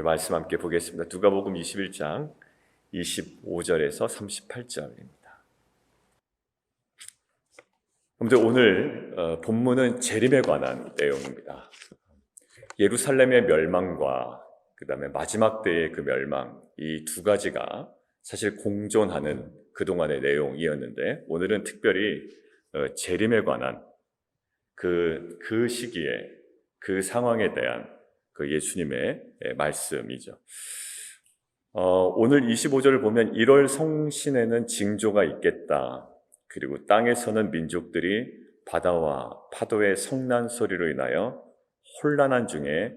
말씀 함께 보겠습니다. 누가복음 21장 25절에서 38절입니다. 여러분들 오늘 본문은 재림에 관한 내용입니다. 예루살렘의 멸망과 그 다음에 마지막 때의 그 멸망, 이 두 가지가 사실 공존하는 그동안의 내용이었는데, 오늘은 특별히 재림에 관한 그 시기에 그 상황에 대한 그 예수님의 말씀이죠. 오늘 25절을 보면 1월 성신에는 징조가 있겠다. 그리고 땅에서는 민족들이 바다와 파도의 성난 소리로 인하여 혼란한 중에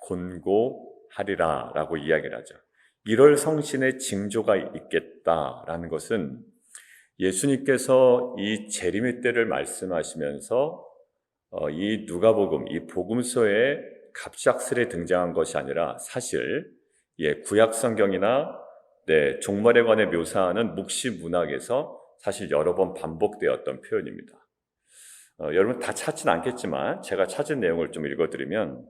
곤고하리라 라고 이야기를 하죠. 1월 성신의 징조가 있겠다라는 것은 예수님께서 이 재림의 때를 말씀하시면서 이 누가복음, 이 복음서에 갑작스레 등장한 것이 아니라 사실 구약 성경이나 종말에 관해 묘사하는 묵시 문학에서 사실 여러 번 반복되었던 표현입니다. 여러분 다 찾진 않겠지만 제가 찾은 내용을 좀 읽어드리면,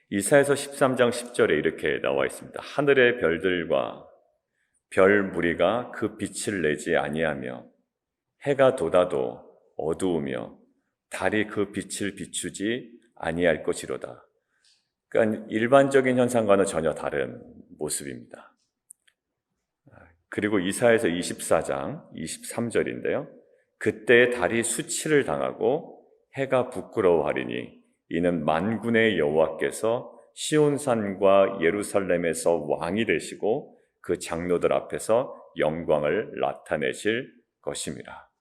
이사야서 13장 10절에 이렇게 나와 있습니다. 하늘의 별들과 별 무리가 그 빛을 내지 아니하며 해가 돋아도 어두우며 달이 그 빛을 비추지 아니할 것이로다. 그러니까 일반적인 현상과는 전혀 다른 모습입니다. 그리고 이사야서 24장 23절인데요. 그때 달이 수치를 당하고 해가 부끄러워하리니 이는 만군의 여호와께서 시온산과 예루살렘에서 왕이 되시고 그 장로들 앞에서 영광을 나타내실 것입니다.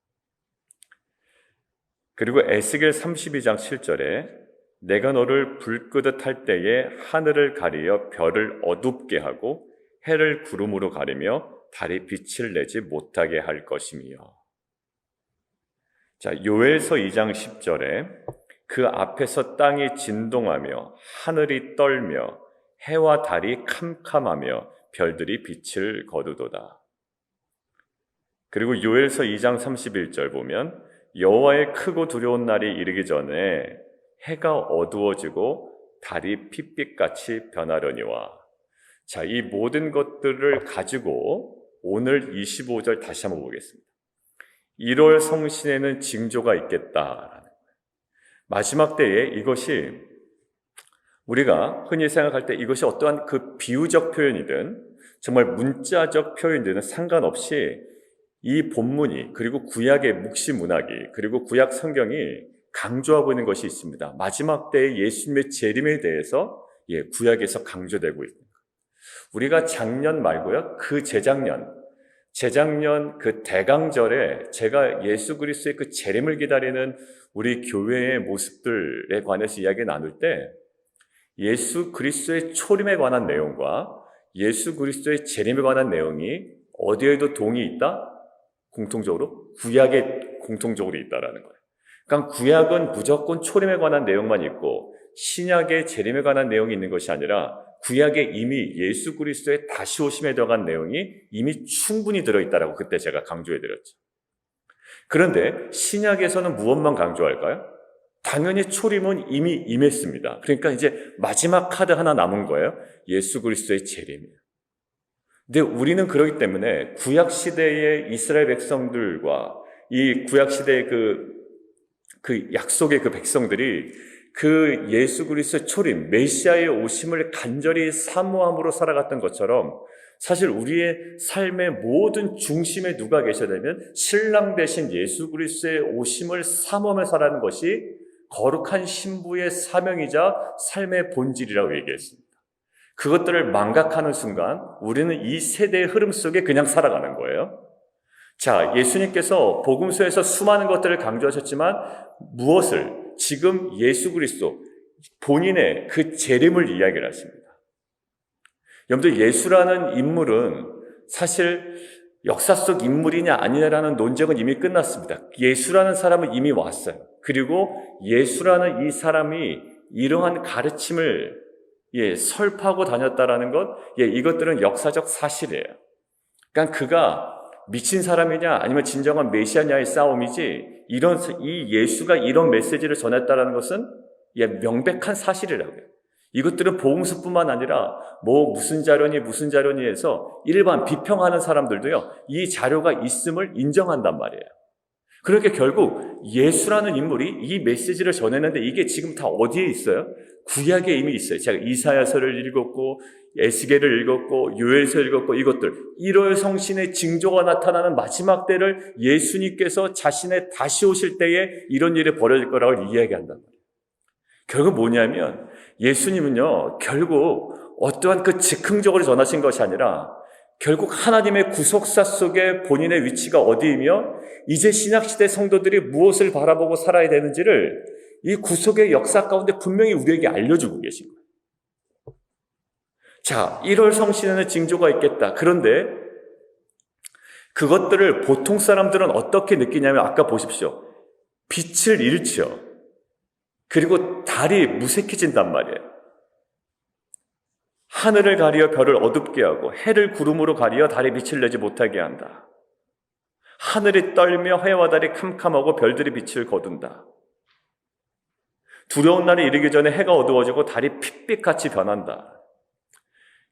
그리고 에스겔 32장 7절에 내가 너를 불끄듯 할 때에 하늘을 가리어 별을 어둡게 하고 해를 구름으로 가리며 달이 빛을 내지 못하게 할 것이며. 자, 요엘서 2장 10절에 그 앞에서 땅이 진동하며 하늘이 떨며 해와 달이 캄캄하며 별들이 빛을 거두도다. 그리고 요엘서 2장 31절 보면 여호와의 크고 두려운 날이 이르기 전에 해가 어두워지고 달이 핏빛같이 변하려니와. 자, 이 모든 것들을 가지고 오늘 25절 다시 한번 보겠습니다. 1월 성신에는 징조가 있겠다라는 거예요. 마지막 때에 이것이 우리가 흔히 생각할 때 이것이 어떠한 그 비유적 표현이든 정말 문자적 표현이든 상관없이 이 본문이, 그리고 구약의 묵시 문학이, 그리고 구약 성경이 강조하고 있는 것이 있습니다. 마지막 때의 예수님의 재림에 대해서 구약에서 강조되고 있습니다. 우리가 작년 말고요, 그 재작년 그 대강절에 제가 예수 그리스도의 그 재림을 기다리는 우리 교회의 모습들에 관해서 이야기 나눌 때 예수 그리스도의 초림에 관한 내용과 예수 그리스도의 재림에 관한 내용이 어디에도 동이 있다? 공통적으로? 구약에 공통적으로 있다라는 거예요. 그러니까 구약은 무조건 초림에 관한 내용만 있고 신약의 재림에 관한 내용이 있는 것이 아니라 구약에 이미 예수 그리스도의 다시 오심에 들어간 내용이 이미 충분히 들어있다라고 그때 제가 강조해드렸죠. 그런데 신약에서는 무엇만 강조할까요? 당연히 초림은 이미 임했습니다. 그러니까 이제 마지막 카드 하나 남은 거예요. 예수 그리스도의 재림이에요. 근데 우리는 그렇기 때문에 구약 시대의 이스라엘 백성들과 이 구약 시대의 그 약속의 그 백성들이 그 예수 그리스도의 초림, 메시아의 오심을 간절히 사모함으로 살아갔던 것처럼 사실 우리의 삶의 모든 중심에 누가 계셔야 되면 신랑 되신 예수 그리스도의 오심을 사모하며 살아가는 것이 거룩한 신부의 사명이자 삶의 본질이라고 얘기했습니다. 그것들을 망각하는 순간 우리는 이 세대의 흐름 속에 그냥 살아가는 거예요. 자, 예수님께서 복음서에서 수많은 것들을 강조하셨지만 무엇을? 지금 예수 그리스도 본인의 그 재림을 이야기를 하십니다. 여러분들, 예수라는 인물은 사실 역사 속 인물이냐 아니냐라는 논쟁은 이미 끝났습니다. 예수라는 사람은 이미 왔어요. 그리고 예수라는 이 사람이 이러한 가르침을 설파하고 다녔다라는 것, 이것들은 역사적 사실이에요. 그러니까 그가 미친 사람이냐 아니면 진정한 메시아냐의 싸움이지, 이 예수가 이런 메시지를 전했다라는 것은 명백한 사실이라고요. 이것들은 복음서뿐만 아니라 무슨 자료니 해서 일반 비평하는 사람들도요, 이 자료가 있음을 인정한단 말이에요. 그러니까 결국 예수라는 인물이 이 메시지를 전했는데 이게 지금 다 어디에 있어요? 구약에 이미 있어요. 제가 이사야서를 읽었고 에스겔을 읽었고 요엘서 읽었고 이것들 1월 성신의 징조가 나타나는 마지막 때를 예수님께서 자신의 다시 오실 때에 이런 일이 벌어질 거라고 이야기한단 말이에요. 결국 뭐냐면 예수님은요, 결국 어떠한 그 즉흥적으로 전하신 것이 아니라 결국 하나님의 구속사 속에 본인의 위치가 어디이며 이제 신약시대 성도들이 무엇을 바라보고 살아야 되는지를 이 구속의 역사 가운데 분명히 우리에게 알려주고 계신 거예요. 자, 1월 성신에는 징조가 있겠다. 그런데 그것들을 보통 사람들은 어떻게 느끼냐면 아까 보십시오. 빛을 잃죠. 그리고 달이 무색해진단 말이에요. 하늘을 가리어 별을 어둡게 하고 해를 구름으로 가리어 달에 빛을 내지 못하게 한다. 하늘이 떨며 해와 달이 캄캄하고 별들이 빛을 거둔다. 두려운 날이 이르기 전에 해가 어두워지고 달이 핏빛같이 변한다.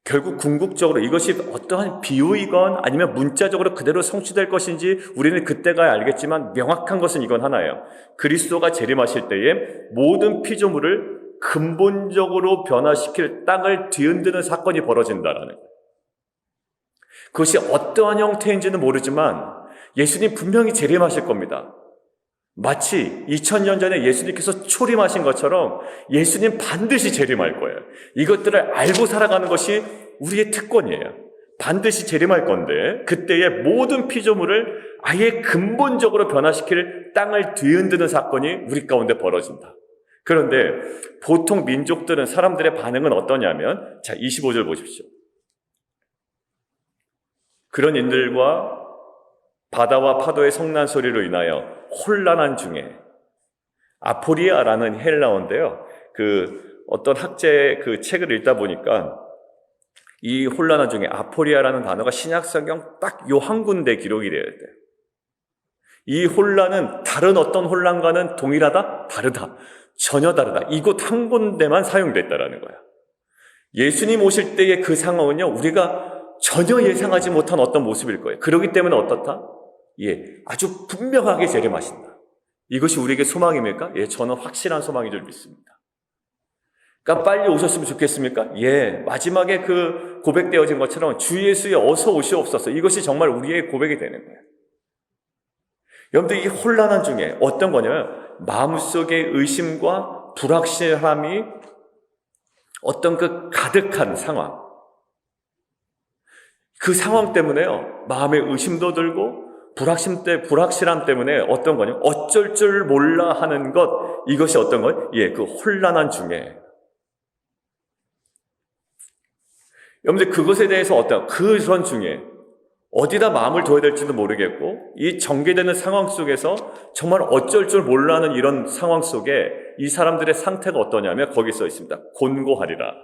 결국 궁극적으로 이것이 어떠한 비유이건 아니면 문자적으로 그대로 성취될 것인지 우리는 그때가 알겠지만 명확한 것은 이건 하나예요. 그리스도가 재림하실 때에 모든 피조물을 근본적으로 변화시킬 땅을 뒤흔드는 사건이 벌어진다라는 거예요. 그것이 어떠한 형태인지는 모르지만 예수님 분명히 재림하실 겁니다. 마치 2000년 전에 예수님께서 초림하신 것처럼 예수님 반드시 재림할 거예요. 이것들을 알고 살아가는 것이 우리의 특권이에요. 반드시 재림할 건데 그때의 모든 피조물을 아예 근본적으로 변화시킬 땅을 뒤흔드는 사건이 우리 가운데 벌어진다. 그런데 보통 민족들은 사람들의 반응은 어떠냐면 자 25절 보십시오. 그런 인들과 바다와 파도의 성난 소리로 인하여 혼란한 중에 아포리아라는 헬라어인데요. 어떤 학자의 그 책을 읽다 보니까 이 혼란한 중에 아포리아라는 단어가 신약성경 딱 요 한 군데 기록이 되어야 돼요. 이 혼란은 다른 어떤 혼란과는 동일하다? 다르다. 전혀 다르다. 이곳 한 군데만 사용됐다라는 거야. 예수님 오실 때의 그 상황은요, 우리가 전혀 예상하지 못한 어떤 모습일 거예요. 그렇기 때문에 어떻다? 아주 분명하게 재림하신다. 이것이 우리에게 소망입니까? 저는 확실한 소망인 줄 믿습니다. 그러니까 빨리 오셨으면 좋겠습니까? 마지막에 그 고백되어진 것처럼 주 예수여 어서 오시옵소서. 이것이 정말 우리의 고백이 되는 거예요. 여러분들 이 혼란한 중에 어떤 거냐면 마음속의 의심과 불확실함이 어떤 그 가득한 상황. 그 상황 때문에요. 마음의 의심도 들고 불확실함 때문에 어떤 거냐? 어쩔 줄 몰라 하는 것. 이것이 어떤 것? 그 혼란한 중에. 여러분들 그것에 대해서 그런 중에 어디다 마음을 둬야 될지도 모르겠고 이 전개되는 상황 속에서 정말 어쩔 줄 몰라 하는 이런 상황 속에 이 사람들의 상태가 어떠냐면 거기 써 있습니다. 곤고하리라.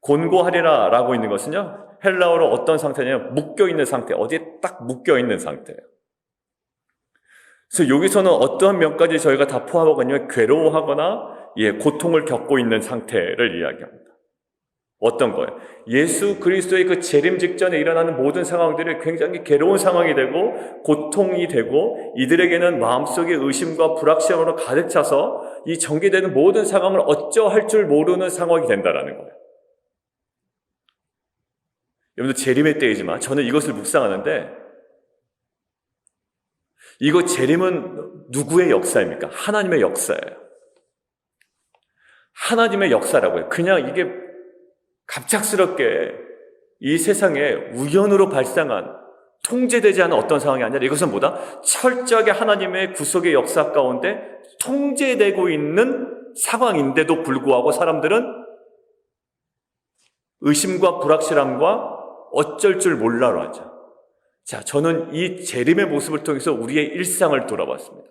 곤고하리라 라고 있는 것은요. 헬라어로 어떤 상태냐면 묶여있는 상태, 어디에 딱 묶여있는 상태예요. 그래서 여기서는 어떠한 면까지 저희가 다 포함하고 있냐면 괴로워하거나 고통을 겪고 있는 상태를 이야기합니다. 어떤 거예요? 예수 그리스도의 그 재림 직전에 일어나는 모든 상황들이 굉장히 괴로운 상황이 되고 고통이 되고 이들에게는 마음속의 의심과 불확실함으로 가득 차서 이 전개되는 모든 상황을 어쩌할 줄 모르는 상황이 된다라는 거예요. 여러분들 재림의 때이지만 저는 이것을 묵상하는데 이거 재림은 누구의 역사입니까? 하나님의 역사예요. 하나님의 역사라고요. 그냥 이게 갑작스럽게 이 세상에 우연으로 발생한 통제되지 않은 어떤 상황이 아니라 이것은 뭐다? 철저하게 하나님의 구속의 역사 가운데 통제되고 있는 상황인데도 불구하고 사람들은 의심과 불확실함과 어쩔 줄 몰라로 하죠. 자, 저는 이 재림의 모습을 통해서 우리의 일상을 돌아봤습니다.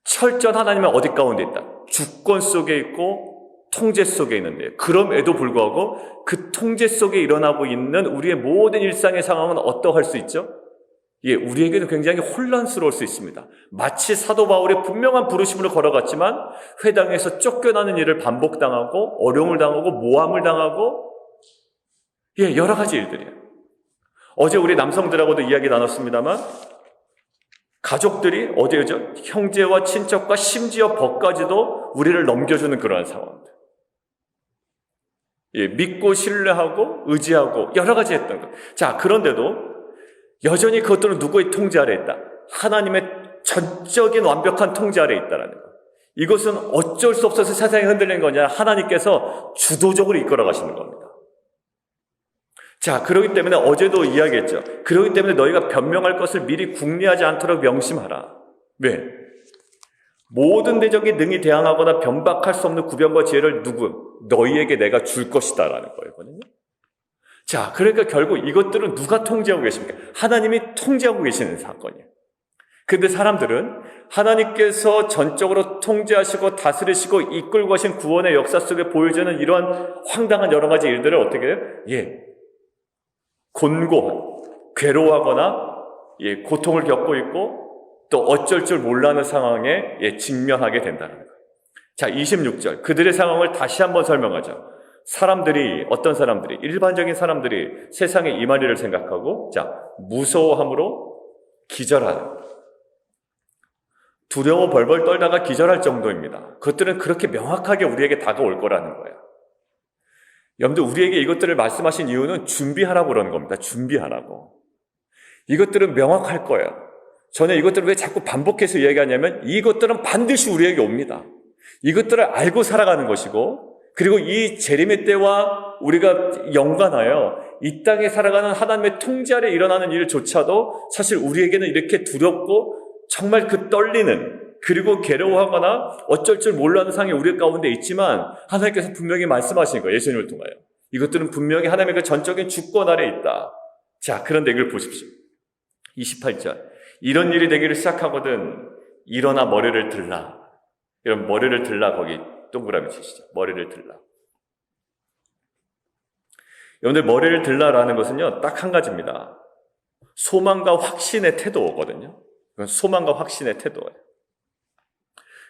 철저한 하나님은 어디 가운데 있다? 주권 속에 있고 통제 속에 있는데 그럼에도 불구하고 그 통제 속에 일어나고 있는 우리의 모든 일상의 상황은 어떠할 수 있죠? 예, 우리에게는 굉장히 혼란스러울 수 있습니다. 마치 사도 바울이 분명한 부르심으로 걸어갔지만 회당에서 쫓겨나는 일을 반복당하고 어려움을 당하고 모함을 당하고 예, 여러 가지 일들이에요. 어제 우리 남성들하고도 이야기 나눴습니다만 가족들이 어디죠? 형제와 친척과 심지어 법까지도 우리를 넘겨주는 그러한 상황들. 예, 믿고 신뢰하고 의지하고 여러 가지 했던 것. 자, 그런데도 여전히 그것들은 누구의 통제 아래 있다? 하나님의 전적인 완벽한 통제 아래 있다라는 것. 이것은 어쩔 수 없어서 세상이 흔들리는 거냐? 하나님께서 주도적으로 이끌어 가시는 겁니다. 자, 그렇기 때문에 어제도 이야기했죠. 그렇기 때문에 너희가 변명할 것을 미리 궁리하지 않도록 명심하라. 왜? 모든 대적이 능히 대항하거나 변박할 수 없는 구변과 지혜를 너희에게 내가 줄 것이다 라는 거거든요. 자, 그러니까 결국 이것들은 누가 통제하고 계십니까? 하나님이 통제하고 계시는 사건이에요. 근데 사람들은 하나님께서 전적으로 통제하시고 다스리시고 이끌고 가신 구원의 역사 속에 보여주는 이러한 황당한 여러 가지 일들을 어떻게 해요? 예, 곤고한, 괴로워하거나 예, 고통을 겪고 있고 또 어쩔 줄 몰라하는 상황에 예, 직면하게 된다는 거예요. 자, 26절. 그들의 상황을 다시 한번 설명하죠. 어떤 사람들이, 일반적인 사람들이 세상의 이만희를 생각하고, 자, 무서워함으로 기절하는. 두려워 벌벌 떨다가 기절할 정도입니다. 그것들은 그렇게 명확하게 우리에게 다가올 거라는 거예요. 여러분들, 우리에게 이것들을 말씀하신 이유는 준비하라고 그러는 겁니다. 준비하라고. 이것들은 명확할 거예요. 저는 이것들을 왜 자꾸 반복해서 이야기하냐면 이것들은 반드시 우리에게 옵니다. 이것들을 알고 살아가는 것이고 그리고 이 재림의 때와 우리가 연관하여 이 땅에 살아가는 하나님의 통제 아래 일어나는 일조차도 사실 우리에게는 이렇게 두렵고 정말 그 떨리는 그리고 괴로워하거나 어쩔 줄 몰라하는 상황이 우리 가운데 있지만 하나님께서 분명히 말씀하신 거예요. 예수님을 통하여. 이것들은 분명히 하나님의 그 전적인 주권 아래 있다. 자, 그런데 이걸 보십시오. 28절. 이런 일이 되기를 시작하거든 일어나 머리를 들라. 이런 머리를 들라 거기 동그라미 치시죠. 머리를 들라. 여러분들 머리를 들라라는 것은요. 딱 한 가지입니다. 소망과 확신의 태도거든요. 그건 소망과 확신의 태도예요.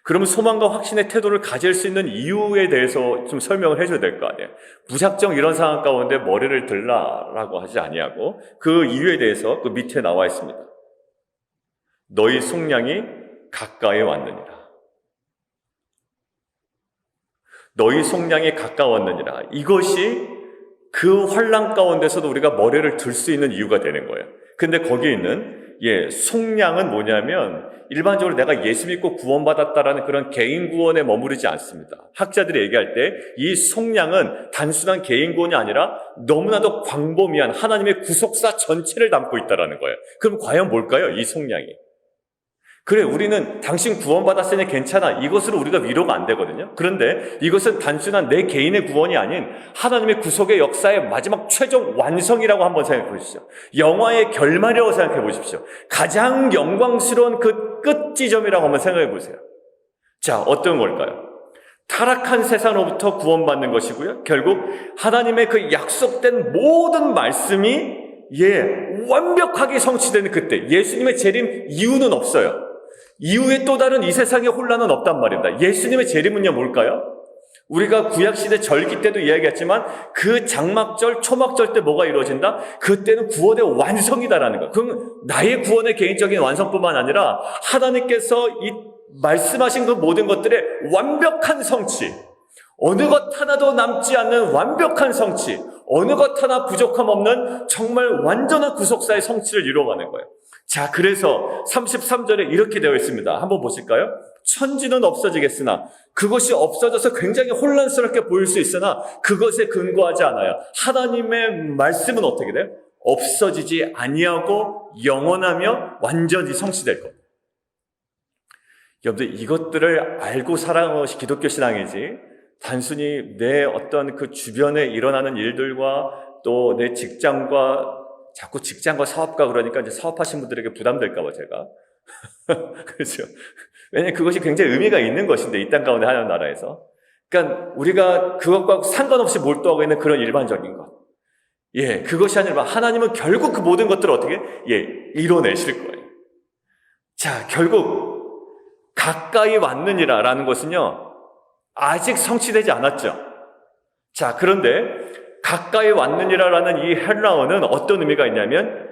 그러면 소망과 확신의 태도를 가질 수 있는 이유에 대해서 좀 설명을 해줘야 될 거 아니에요. 무작정 이런 상황 가운데 머리를 들라라고 하지 아니하고 그 이유에 대해서 그 밑에 나와 있습니다. 너희 속량이 가까이 왔느니라. 너희 속량이 가까웠느니라. 이것이 그 환난 가운데서도 우리가 머리를 들 수 있는 이유가 되는 거예요. 근데 거기에 있는 속량은 뭐냐면 일반적으로 내가 예수 믿고 구원받았다라는 그런 개인 구원에 머무르지 않습니다. 학자들이 얘기할 때 이 속량은 단순한 개인 구원이 아니라 너무나도 광범위한 하나님의 구속사 전체를 담고 있다는 거예요. 그럼 과연 뭘까요? 이 속량이. 그래, 우리는 당신 구원받았으니 괜찮아. 이것으로 우리가 위로가 안 되거든요. 그런데 이것은 단순한 내 개인의 구원이 아닌 하나님의 구속의 역사의 마지막 최종 완성이라고 한번 생각해 보십시오. 영화의 결말이라고 생각해 보십시오. 가장 영광스러운 그 끝 지점이라고 한번 생각해 보세요. 자, 어떤 걸까요? 타락한 세상으로부터 구원받는 것이고요. 결국 하나님의 그 약속된 모든 말씀이 완벽하게 성취되는 그때 예수님의 재림 이유는 없어요. 이후에 또 다른 이 세상의 혼란은 없단 말입니다. 예수님의 재림은요 뭘까요? 우리가 구약시대 절기 때도 이야기했지만 그 장막절, 초막절 때 뭐가 이루어진다? 그때는 구원의 완성이다라는 거. 그럼 나의 구원의 개인적인 완성뿐만 아니라 하나님께서 이 말씀하신 그 모든 것들의 완벽한 성취, 어느 것 하나도 남지 않는 완벽한 성취, 어느 것 하나 부족함 없는 정말 완전한 구속사의 성취를 이루어가는 거예요. 자, 그래서 33절에 이렇게 되어 있습니다. 한번 보실까요? 천지는 없어지겠으나 그것이 없어져서 굉장히 혼란스럽게 보일 수 있으나 그것에 근거하지 않아요. 하나님의 말씀은 어떻게 돼요? 없어지지 아니하고 영원하며 완전히 성취될 겁니다. 여러분들 이것들을 알고 살아가는 것이 기독교 신앙이지 단순히 내 어떤 그 주변에 일어나는 일들과 또 내 직장과 자꾸 직장과 사업가 그러니까 이제 사업하신 분들에게 부담될까봐 제가 그렇죠. 왜냐하면 그것이 굉장히 의미가 있는 것인데 이 땅 가운데 하나님 나라에서 그러니까 우리가 그것과 상관없이 몰두하고 있는 그런 일반적인 것 예, 그것이 아니라 하나님은 결국 그 모든 것들을 어떻게 이뤄내실 거예요. 자, 결국 가까이 왔느니라라는 것은요, 아직 성취되지 않았죠. 자, 그런데 가까이 왔느니라라는 이 헬라어는 어떤 의미가 있냐면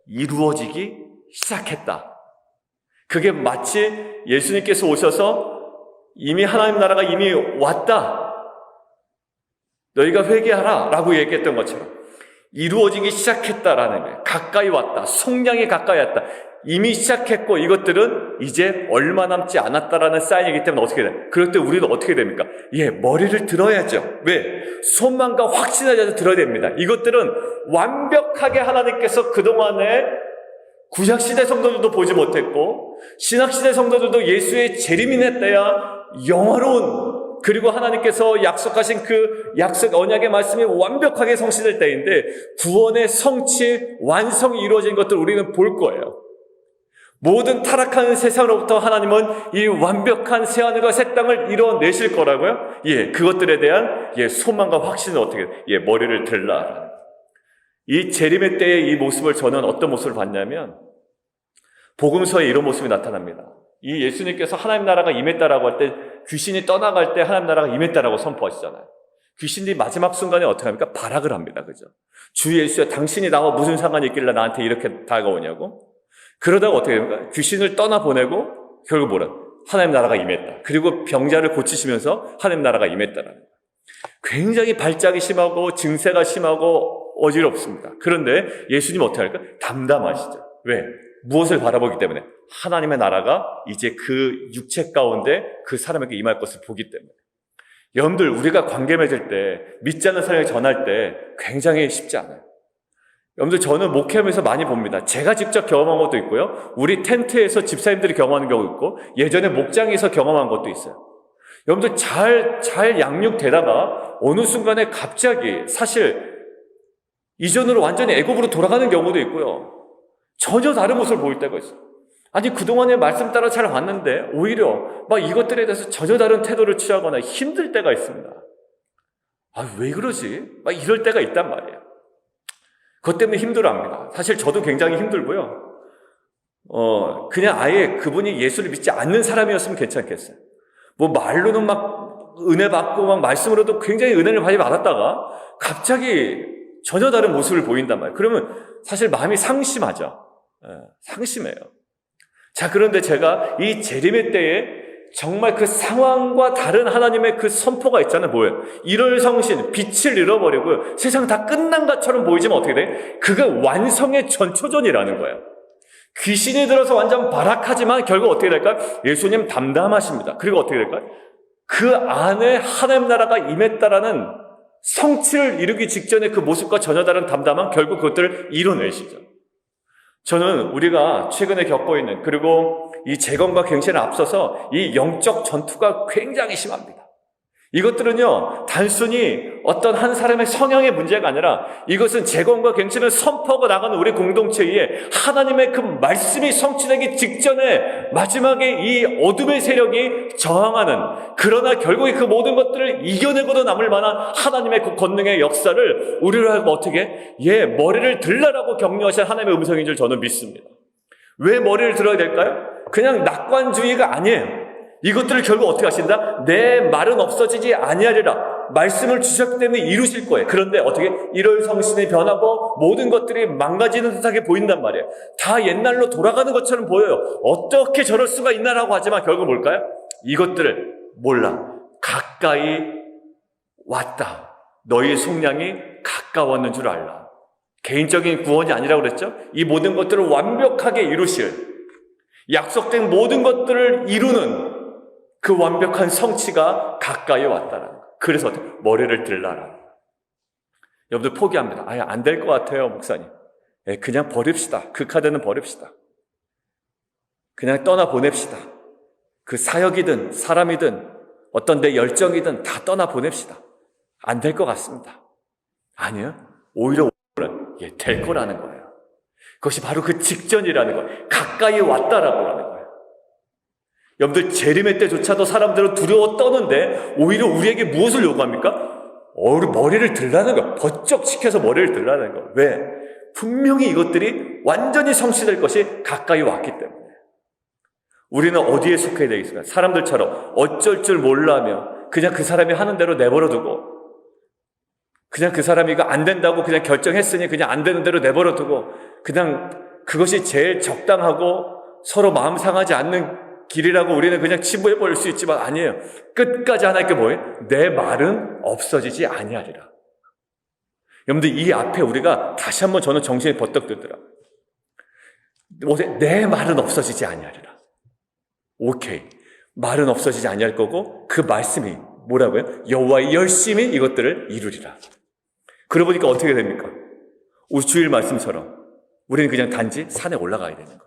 이루어지기 시작했다. 그게 마치 예수님께서 오셔서 이미 하나님 나라가 이미 왔다, 너희가 회개하라 라고 얘기했던 것처럼 이루어지기 시작했다라는 거예요. 가까이 왔다, 속량이 가까이 왔다, 이미 시작했고 이것들은 이제 얼마 남지 않았다라는 사인이기 때문에 어떻게 돼요? 그럴 때 우리는 어떻게 됩니까? 머리를 들어야죠. 왜? 소망과 확신을 들어야 됩니다. 이것들은 완벽하게 하나님께서 그동안에 구약시대 성도들도 보지 못했고 신약시대 성도들도 예수의 재림인의 때야 영화로운, 그리고 하나님께서 약속하신 그 약속 언약의 말씀이 완벽하게 성취될 때인데 구원의 성취, 완성이 이루어진 것들을 우리는 볼 거예요. 모든 타락한 세상으로부터 하나님은 이 완벽한 새하늘과 새 땅을 이뤄내실 거라고요. 그것들에 대한 소망과 확신을 어떻게 머리를 들라. 이 재림의 때의 이 모습을 저는 어떤 모습을 봤냐면 복음서에 이런 모습이 나타납니다. 이 예수님께서 하나님 나라가 임했다라고 할 때 귀신이 떠나갈 때 하나님 나라가 임했다라고 선포하시잖아요. 귀신들이 마지막 순간에 어떻게 합니까? 발악을 합니다. 그죠? 주 예수야, 당신이 나와 무슨 상관이 있길래 나한테 이렇게 다가오냐고? 그러다가 어떻게 됩니까? 귀신을 떠나보내고 결국 뭐라? 하나님 나라가 임했다. 그리고 병자를 고치시면서 하나님 나라가 임했다라는 거예요. 굉장히 발작이 심하고 증세가 심하고 어지럽습니다. 그런데 예수님 어떻게 할까? 담담하시죠. 왜? 무엇을 바라보기 때문에? 하나님의 나라가 이제 그 육체 가운데 그 사람에게 임할 것을 보기 때문에. 여러분들, 우리가 관계 맺을 때, 믿지 않는 사람에게 전할 때 굉장히 쉽지 않아요. 여러분들, 저는 목회하면서 많이 봅니다. 제가 직접 경험한 것도 있고요, 우리 텐트에서 집사님들이 경험하는 경우도 있고, 예전에 목장에서 경험한 것도 있어요. 여러분들, 잘 양육되다가 어느 순간에 갑자기 사실 이전으로 완전히 애굽으로 돌아가는 경우도 있고요, 전혀 다른 모습을 보일 때가 있어요. 아니, 그동안의 말씀 따라 잘 왔는데 오히려 막 이것들에 대해서 전혀 다른 태도를 취하거나 힘들 때가 있습니다. 왜 그러지? 막 이럴 때가 있단 말이에요. 그것 때문에 힘들어합니다. 사실 저도 굉장히 힘들고요. 그냥 아예 그분이 예수를 믿지 않는 사람이었으면 괜찮겠어요. 뭐 말로는 막 은혜 받고 막 말씀으로도 굉장히 은혜를 많이 받았다가 갑자기 전혀 다른 모습을 보인단 말이에요. 그러면 사실 마음이 상심하죠. 상심해요. 자, 그런데 제가 이 재림의 때에 정말 그 상황과 다른 하나님의 그 선포가 있잖아요. 뭐예요? 일월성신, 빛을 잃어버리고 세상 다 끝난 것처럼 보이지만 어떻게 돼? 그게 완성의 전초전이라는 거예요. 귀신이 들어서 완전 발악하지만 결국 어떻게 될까요? 예수님 담담하십니다. 그리고 어떻게 될까요? 그 안에 하나님 나라가 임했다라는 성취를 이루기 직전에 그 모습과 전혀 다른 담담한 결국 그것들을 이뤄내시죠. 저는 우리가 최근에 겪고 있는, 그리고 이 재건과 갱신을 앞서서 이 영적 전투가 굉장히 심합니다. 이것들은요, 단순히 어떤 한 사람의 성향의 문제가 아니라 이것은 재건과 갱신을 선포하고 나가는 우리 공동체에 하나님의 그 말씀이 성취되기 직전에 마지막에 이 어둠의 세력이 저항하는, 그러나 결국에 그 모든 것들을 이겨내고도 남을 만한 하나님의 그 권능의 역사를 우리를 하고 어떻게? 머리를 들라라고 격려하신 하나님의 음성인 줄 저는 믿습니다. 왜 머리를 들어야 될까요? 그냥 낙관주의가 아니에요. 이것들을 결국 어떻게 하신다? 내 말은 없어지지 아니하리라. 말씀을 주셨기 때문에 이루실 거예요. 그런데 어떻게? 일월성신이 변하고 모든 것들이 망가지는 듯하게 보인단 말이에요. 다 옛날로 돌아가는 것처럼 보여요. 어떻게 저럴 수가 있나라고 하지만 결국 뭘까요? 이것들을 몰라. 가까이 왔다. 너희 속량이 가까웠는 줄 알라. 개인적인 구원이 아니라고 그랬죠? 이 모든 것들을 완벽하게 이루실, 약속된 모든 것들을 이루는 그 완벽한 성취가 가까이 왔다라는 거예요. 그래서 머리를 들라라. 여러분들 포기합니다. 안 될 것 같아요, 목사님. 그냥 버립시다. 그 카드는 버립시다. 그냥 떠나보냅시다. 그 사역이든 사람이든 어떤 내 열정이든 다 떠나보냅시다. 안 될 것 같습니다. 아니요. 오히려 될 거라는 거예요. 그것이 바로 그 직전이라는 거예요. 가까이 왔다라고 하는 거예요. 여러분들, 재림의 때조차도 사람들은 두려워 떠는데 오히려 우리에게 무엇을 요구합니까? 머리를 들라는 거야. 번쩍 시켜서 머리를 들라는 거야. 왜? 분명히 이것들이 완전히 성취될 것이 가까이 왔기 때문에. 우리는 어디에 속해야 되겠습니까? 사람들처럼 어쩔 줄 몰라며 그냥 그 사람이 하는 대로 내버려두고, 그냥 그 사람이 이거 안 된다고 그냥 결정했으니 그냥 안 되는 대로 내버려두고, 그냥 그것이 제일 적당하고 서로 마음 상하지 않는 길이라고 우리는 그냥 치부해버릴 수 있지만 아니에요. 끝까지 하나님께 뭐예요? 내 말은 없어지지 아니하리라. 여러분들, 이 앞에 우리가 다시 한번 저는 정신이 버떡 들더라고요. 내 말은 없어지지 아니하리라. 오케이. 말은 없어지지 아니할 거고, 그 말씀이 뭐라고요? 여호와의 열심히 이것들을 이루리라. 그러고 보니까 어떻게 됩니까? 우리 주일 말씀처럼 우리는 그냥 단지 산에 올라가야 되는 거예요.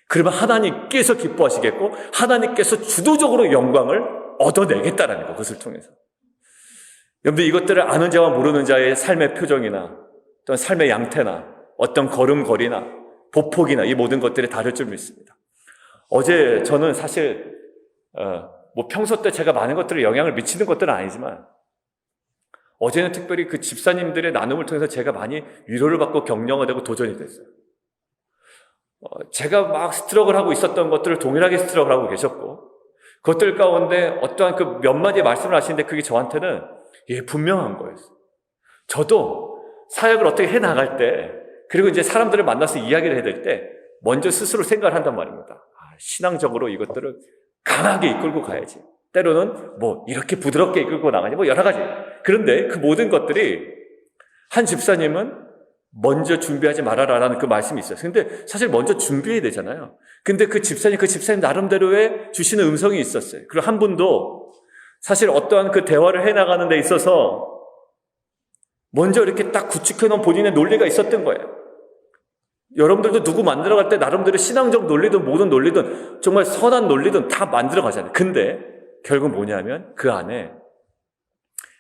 그러면 하나님께서 기뻐하시겠고 하나님께서 주도적으로 영광을 얻어내겠다라는 거, 그것을 통해서. 여러분들, 이것들을 아는 자와 모르는 자의 삶의 표정이나 어떤 삶의 양태나 어떤 걸음걸이나 보폭이나 이 모든 것들이 다를 줄 믿습니다. 어제 저는 사실 평소 때 제가 많은 것들에 영향을 미치는 것들은 아니지만 어제는 특별히 그 집사님들의 나눔을 통해서 제가 많이 위로를 받고 격려가 되고 도전이 됐어요. 제가 막 스트럭을 하고 있었던 것들을 동일하게 스트럭을 하고 계셨고, 그것들 가운데 어떠한 그 몇 마디 말씀을 하시는데 그게 저한테는 분명한 거였어요. 저도 사역을 어떻게 해나갈 때, 그리고 이제 사람들을 만나서 이야기를 해야 될 때 먼저 스스로 생각을 한단 말입니다. 신앙적으로 이것들을 강하게 이끌고 가야지. 때로는 이렇게 부드럽게 이끌고 나가니 여러 가지. 그런데 그 모든 것들이 한 집사님은 먼저 준비하지 말아라라는 그 말씀이 있어요. 근데 사실 먼저 준비해야 되잖아요. 근데 그 집사님 나름대로의 주시는 음성이 있었어요. 그리고 한 분도 사실 어떠한 그 대화를 해나가는 데 있어서 먼저 이렇게 딱 구축해놓은 본인의 논리가 있었던 거예요. 여러분들도 누구 만들어갈 때 나름대로 신앙적 논리든 모든 논리든 정말 선한 논리든 다 만들어가잖아요. 근데 결국 뭐냐면 그 안에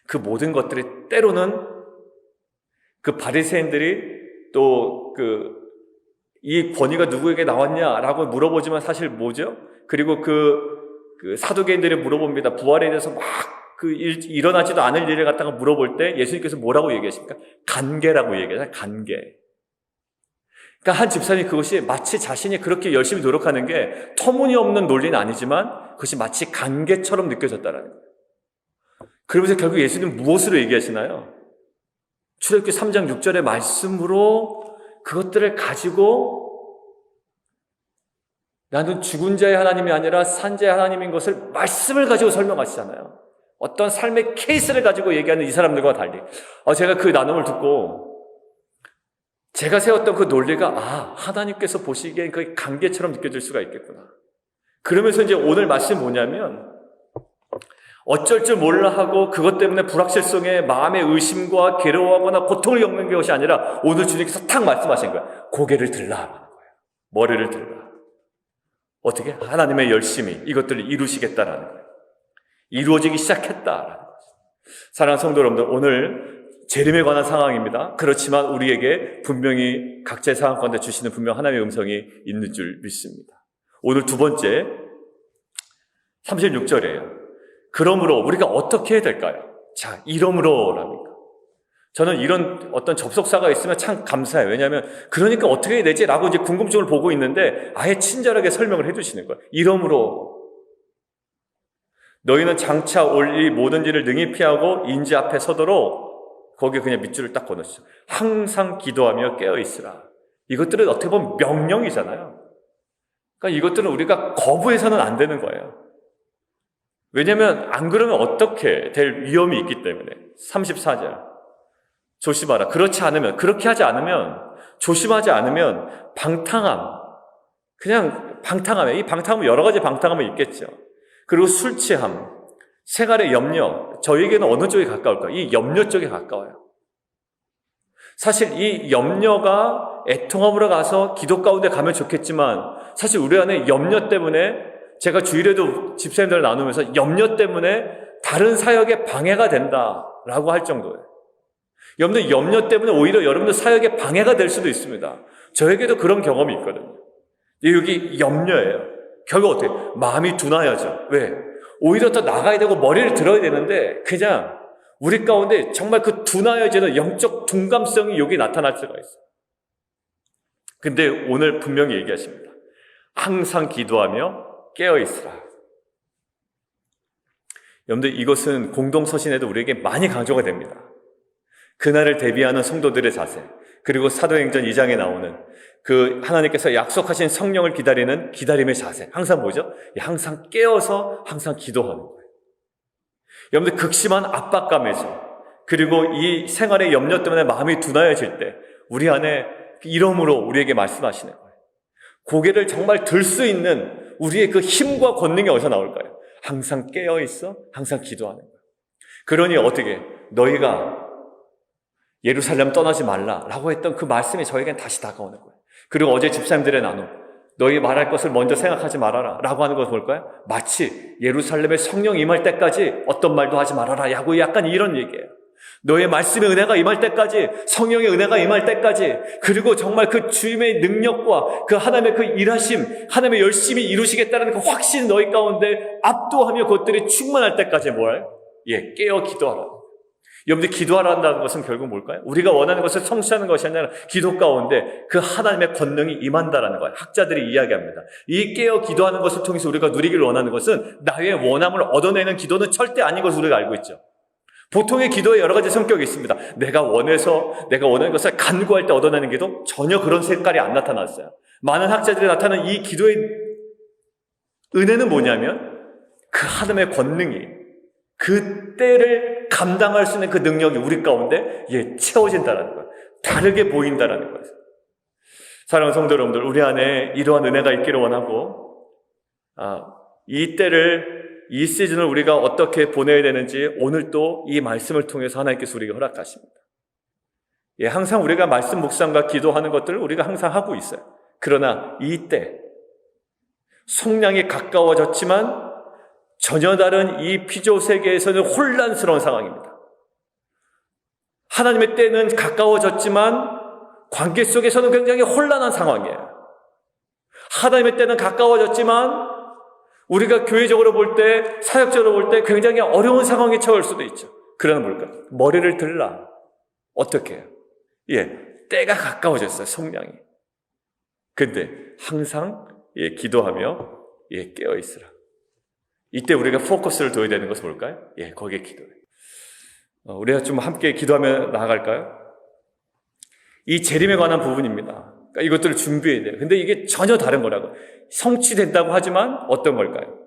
그 모든 것들이 때로는 그 바리새인들이 또 이 권위가 누구에게 나왔냐라고 물어보지만 사실 뭐죠? 그리고 그 사두개인들이 물어봅니다. 부활에 대해서 막 일어나지도 않을 일을 갖다가 물어볼 때 예수님께서 뭐라고 얘기하십니까? 간계라고 얘기하잖아요. 간계. 그러니까 한 집사님이 그것이 마치 자신이 그렇게 열심히 노력하는 게 터무니없는 논리는 아니지만 그것이 마치 간계처럼 느껴졌다라는 거예요. 그러면서 결국 예수님은 무엇으로 얘기하시나요? 출애굽기 3장 6절의 말씀으로 그것들을 가지고 나는 죽은 자의 하나님이 아니라 산 자의 하나님인 것을 말씀을 가지고 설명하시잖아요. 어떤 삶의 케이스를 가지고 얘기하는 이 사람들과 달리 제가 그 나눔을 듣고 제가 세웠던 그 논리가 하나님께서 보시기엔 그 관계처럼 느껴질 수가 있겠구나. 그러면서 이제 오늘 말씀이 뭐냐면 어쩔 줄 몰라 하고 그것 때문에 불확실성에 마음의 의심과 괴로워하거나 고통을 겪는 것이 아니라 오늘 주님께서 탁 말씀하신 거예요. 고개를 들라 하는 거예요. 머리를 들라. 어떻게? 하나님의 열심히 이것들을 이루시겠다라는 거예요. 이루어지기 시작했다라는 거예요. 사랑하는 성도 여러분들, 오늘 재림에 관한 상황입니다. 그렇지만 우리에게 분명히 각자의 상황 가운데 주시는 분명 하나님의 음성이 있는 줄 믿습니다. 오늘 두 번째 36절이에요. 그러므로 우리가 어떻게 해야 될까요? 자, 이러므로랍니까? 저는 이런 어떤 접속사가 있으면 참 감사해요. 왜냐하면 그러니까 어떻게 해야 되지? 라고 이제 궁금증을 보고 있는데 아예 친절하게 설명을 해주시는 거예요. 이러므로 너희는 장차 올 이 모든 일을 능히 피하고 인지 앞에 서도록 거기에 그냥 밑줄을 딱 걸어주죠. 항상 기도하며 깨어있으라. 이것들은 어떻게 보면 명령이잖아요. 그러니까 이것들은 우리가 거부해서는 안 되는 거예요. 왜냐하면 안 그러면 어떻게 될 위험이 있기 때문에. 34절 조심하라. 그렇게 하지 않으면, 조심하지 않으면 그냥 방탕함에, 이 방탕함은 여러 가지 방탕함이 있겠죠. 그리고 술 취함, 생활의 염려, 저에게는 어느 쪽에 가까울까? 이 염려 쪽에 가까워요. 사실 이 염려가 애통함으로 가서 기도 가운데 가면 좋겠지만 사실 우리 안에 염려 때문에, 제가 주일에도 집사님들을 나누면서 염려 때문에 다른 사역에 방해가 된다라고 할 정도예요. 여러분들 염려 때문에 오히려 여러분들 사역에 방해가 될 수도 있습니다. 저에게도 그런 경험이 있거든요. 여기 염려예요. 결국 어떻게? 마음이 둔하여져. 왜? 오히려 더 나가야 되고 머리를 들어야 되는데 그냥 우리 가운데 정말 그 둔하여지는 영적 둔감성이 여기 나타날 수가 있어요. 근데 오늘 분명히 얘기하십니다. 항상 기도하며 깨어있으라. 여러분들, 이것은 공동서신에도 우리에게 많이 강조가 됩니다. 그날을 대비하는 성도들의 자세, 그리고 사도행전 2장에 나오는 그 하나님께서 약속하신 성령을 기다리는 기다림의 자세, 항상 뭐죠? 항상 깨어서 항상 기도하는 거예요. 여러분들, 극심한 압박감에서, 그리고 이 생활의 염려 때문에 마음이 둔하여질 때 우리 안에 이러므로 우리에게 말씀하시는 거예요. 고개를 정말 들 수 있는 우리의 그 힘과 권능이 어디서 나올까요? 항상 깨어있어 항상 기도하는 거예요. 그러니 어떻게 너희가 예루살렘 떠나지 말라라고 했던 그 말씀이 저에겐 다시 다가오는 거예요. 그리고 어제 집사님들의 나눔, 너희 말할 것을 먼저 생각하지 말아라 라고 하는 걸 볼까요? 마치 예루살렘에 성령 임할 때까지 어떤 말도 하지 말아라, 약간 이런 얘기예요. 너의 말씀의 은혜가 임할 때까지, 성령의 은혜가 임할 때까지, 그리고 정말 그 주님의 능력과 그 하나님의 그 일하심, 하나님의 열심히 이루시겠다는 그 확신 너희 가운데 압도하며 그것들이 충만할 때까지 깨어 기도하라. 여러분들, 기도하라 한다는 것은 결국 뭘까요? 우리가 원하는 것을 성취하는 것이 아니라 기도 가운데 그 하나님의 권능이 임한다라는 거예요. 학자들이 이야기합니다. 이 깨어 기도하는 것을 통해서 우리가 누리기를 원하는 것은 나의 원함을 얻어내는 기도는 절대 아닌 것을 우리가 알고 있죠. 보통의 기도에 여러 가지 성격이 있습니다. 내가 원하는 것을 간구할 때 얻어내는 기도, 전혀 그런 색깔이 안 나타났어요. 많은 학자들이 나타낸 이 기도의 은혜는 뭐냐면 그 하나님의 권능이 그 때를 감당할 수 있는 그 능력이 우리 가운데 채워진다는 거예요. 다르게 보인다는 거예요. 사랑하는 성도 여러분들, 우리 안에 이러한 은혜가 있기를 원하고, 이 때를, 이 시즌을 우리가 어떻게 보내야 되는지 오늘 또 이 말씀을 통해서 하나님께서 우리에게 허락하십니다. 항상 우리가 말씀 묵상과 기도하는 것들을 우리가 항상 하고 있어요. 그러나 이때 속량이 가까워졌지만 전혀 다른 이 피조 세계에서는 혼란스러운 상황입니다. 하나님의 때는 가까워졌지만 관계 속에서는 굉장히 혼란한 상황이에요. 하나님의 때는 가까워졌지만 우리가 교회적으로 볼 때, 사역적으로 볼 때 굉장히 어려운 상황에 처할 수도 있죠. 그러나 뭘까? 머리를 들라. 어떻게 해요? 때가 가까워졌어요, 성량이. 근데 항상 기도하며 깨어있으라. 이때 우리가 포커스를 둬야 되는 것은 뭘까요? 거기에 기도해요. 우리가 좀 함께 기도하며 나아갈까요? 이 재림에 관한 부분입니다. 그러니까 이것들을 준비해야 돼요. 근데 이게 전혀 다른 거라고. 성취된다고 하지만 어떤 걸까요?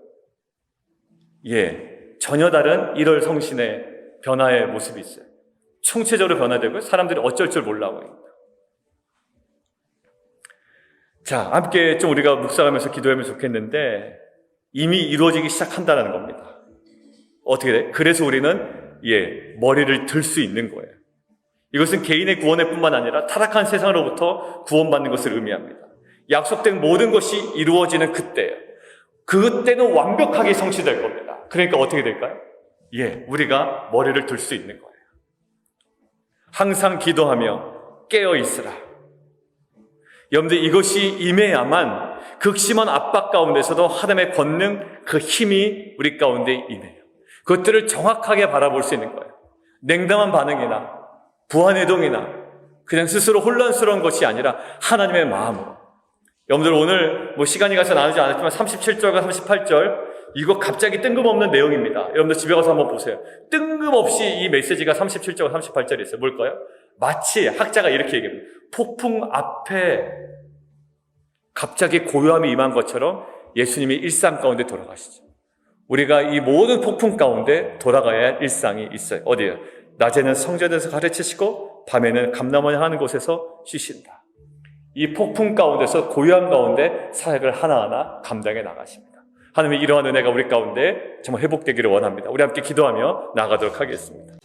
전혀 다른 1월 성신의 변화의 모습이 있어요. 총체적으로 변화되고 사람들이 어쩔 줄 몰라고 합니다. 자, 함께 좀 우리가 묵상하면서 기도하면 좋겠는데 이미 이루어지기 시작한다는 겁니다. 어떻게 돼? 그래서 우리는 머리를 들 수 있는 거예요. 이것은 개인의 구원의 뿐만 아니라 타락한 세상으로부터 구원받는 것을 의미합니다. 약속된 모든 것이 이루어지는 그때예요. 그때는 완벽하게 성취될 겁니다. 그러니까 어떻게 될까요? 우리가 머리를 들 수 있는 거예요. 항상 기도하며 깨어 있으라. 여러분들, 이것이 임해야만 극심한 압박 가운데서도 하나님의 권능, 그 힘이 우리 가운데 임해요. 그것들을 정확하게 바라볼 수 있는 거예요. 냉담한 반응이나 부안해동이나 그냥 스스로 혼란스러운 것이 아니라 하나님의 마음으로. 여러분들, 오늘 시간이 가서 나누지 않았지만 37절과 38절 이거 갑자기 뜬금없는 내용입니다. 여러분들 집에 가서 한번 보세요. 뜬금없이 이 메시지가 37절과 38절에 있어요. 뭘까요? 마치 학자가 이렇게 얘기합니다. 폭풍 앞에 갑자기 고요함이 임한 것처럼 예수님이 일상 가운데 돌아가시죠. 우리가 이 모든 폭풍 가운데 돌아가야 할 일상이 있어요. 어디예요? 낮에는 성전에서 가르치시고 밤에는 감람원 하는 곳에서 쉬신다. 이 폭풍 가운데서 고요함 가운데 사역을 하나하나 감당해 나가십니다. 하나님의 이러한 은혜가 우리 가운데 정말 회복되기를 원합니다. 우리 함께 기도하며 나아가도록 하겠습니다.